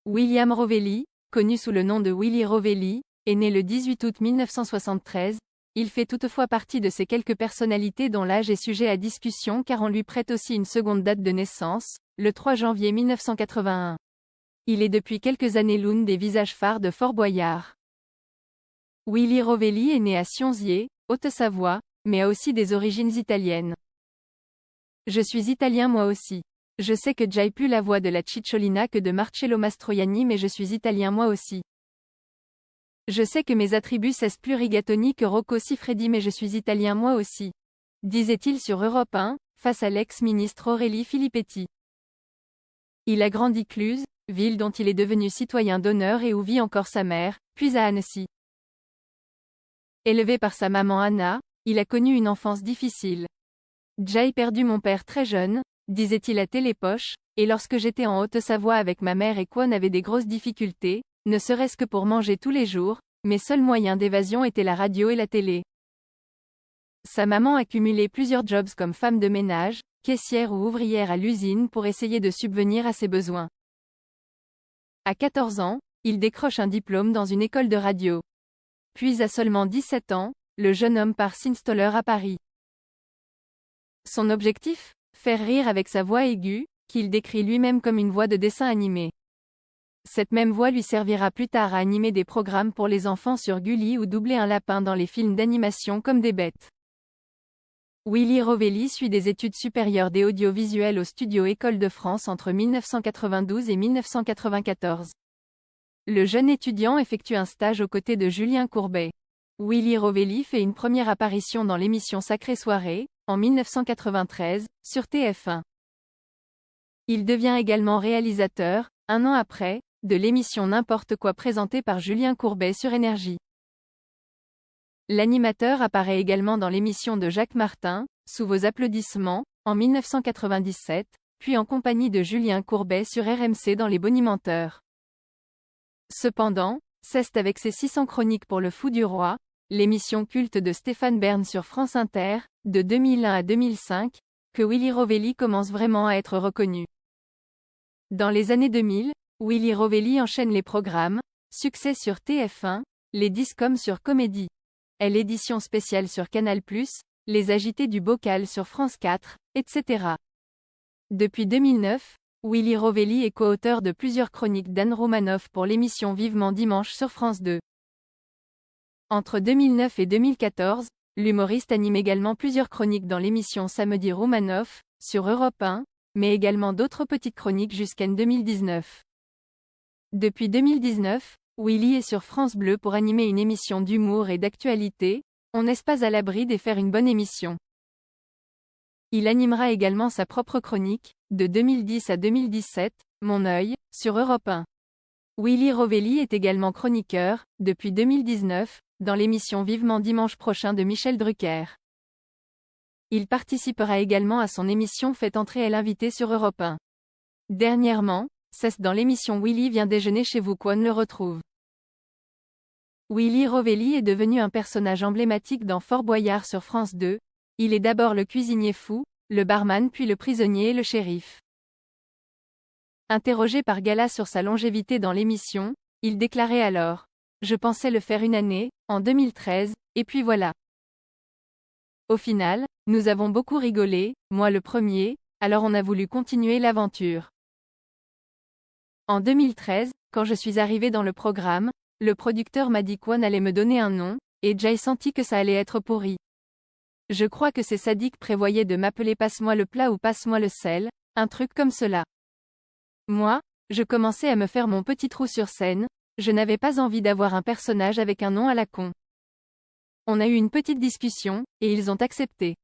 William Rovelli, connu sous le nom de Willy Rovelli, est né le 18 août 1973. Il fait toutefois partie de ces quelques personnalités dont l'âge est sujet à discussion car on lui prête aussi une seconde date de naissance, le 3 janvier 1981. Il est depuis quelques années l'un des visages phares de Fort Boyard. Willy Rovelli est né à Sionzier, Haute-Savoie, mais a aussi des origines italiennes. Je suis italien moi aussi. Je sais que j'ai plus la voix de la Cicciolina que de Marcello Mastroianni mais je suis italien moi aussi. Je sais que mes attributs cessent plus rigatoni que Rocco Siffredi mais je suis italien moi aussi. Disait-il sur Europe 1, face à l'ex-ministre Aurélie Filippetti. Il a grandi Cluses, ville dont il est devenu citoyen d'honneur et où vit encore sa mère, puis à Annecy. Élevé par sa maman Anna, il a connu une enfance difficile. J'ai perdu mon père très jeune, disait-il à Télépoche, et lorsque j'étais en Haute-Savoie avec ma mère et qu'on avait des grosses difficultés, ne serait-ce que pour manger tous les jours, mes seuls moyens d'évasion étaient la radio et la télé. Sa maman a cumulé plusieurs jobs comme femme de ménage, caissière ou ouvrière à l'usine pour essayer de subvenir à ses besoins. À 14 ans, il décroche un diplôme dans une école de radio. Puis à seulement 17 ans, le jeune homme part s'installer à Paris. Son objectif ? Faire rire avec sa voix aiguë, qu'il décrit lui-même comme une voix de dessin animé. Cette même voix lui servira plus tard à animer des programmes pour les enfants sur Gulli ou doubler un lapin dans les films d'animation comme des bêtes. Willy Rovelli suit des études supérieures des audiovisuels au studio École de France entre 1992 et 1994. Le jeune étudiant effectue un stage aux côtés de Julien Courbet. Willy Rovelli fait une première apparition dans l'émission Sacrée Soirée, en 1993, sur TF1. Il devient également réalisateur, un an après, de l'émission N'importe quoi présentée par Julien Courbet sur Énergie. L'animateur apparaît également dans l'émission de Jacques Martin, Sous vos applaudissements, en 1997, puis en compagnie de Julien Courbet sur RMC dans Les Bonimenteurs. Cependant, c'est avec ses 600 chroniques pour le Fou du Roi, l'émission culte de Stéphane Bern sur France Inter, de 2001 à 2005, que Willy Rovelli commence vraiment à être reconnu. Dans les années 2000, Willy Rovelli enchaîne les programmes, succès sur TF1, les Discoms sur Comédie, l'édition spéciale sur Canal+, les Agités du Bocal sur France 4, etc. Depuis 2009, Willy Rovelli est co-auteur de plusieurs chroniques d'Anne Romanoff pour l'émission Vivement Dimanche sur France 2. Entre 2009 et 2014, l'humoriste anime également plusieurs chroniques dans l'émission Samedi Romanoff, sur Europe 1, mais également d'autres petites chroniques jusqu'en 2019. Depuis 2019, Willy est sur France Bleu pour animer une émission d'humour et d'actualité, on n'est pas à l'abri de faire une bonne émission. Il animera également sa propre chronique, de 2010 à 2017, Mon œil, sur Europe 1. Willy Rovelli est également chroniqueur, depuis 2019, dans l'émission Vivement Dimanche prochain de Michel Drucker. Il participera également à son émission Faites entrer l'invité sur Europe 1. Dernièrement, c'est dans l'émission Willy vient déjeuner chez vous qu'on le retrouve. Willy Rovelli est devenu un personnage emblématique dans Fort Boyard sur France 2. Il est d'abord le cuisinier fou, le barman puis le prisonnier et le shérif. Interrogé par Gala sur sa longévité dans l'émission, il déclarait alors : « Je pensais le faire une année, en 2013, et puis voilà. Au final, nous avons beaucoup rigolé, moi le premier, alors on a voulu continuer l'aventure. » En 2013, quand je suis arrivé dans le programme, le producteur m'a dit qu'on allait me donner un nom, et j'ai senti que ça allait être pourri. Je crois que c'est Sadik prévoyait de m'appeler Passe-moi le plat ou Passe-moi le sel, un truc comme cela. Moi, je commençais à me faire mon petit trou sur scène, je n'avais pas envie d'avoir un personnage avec un nom à la con. On a eu une petite discussion, et ils ont accepté.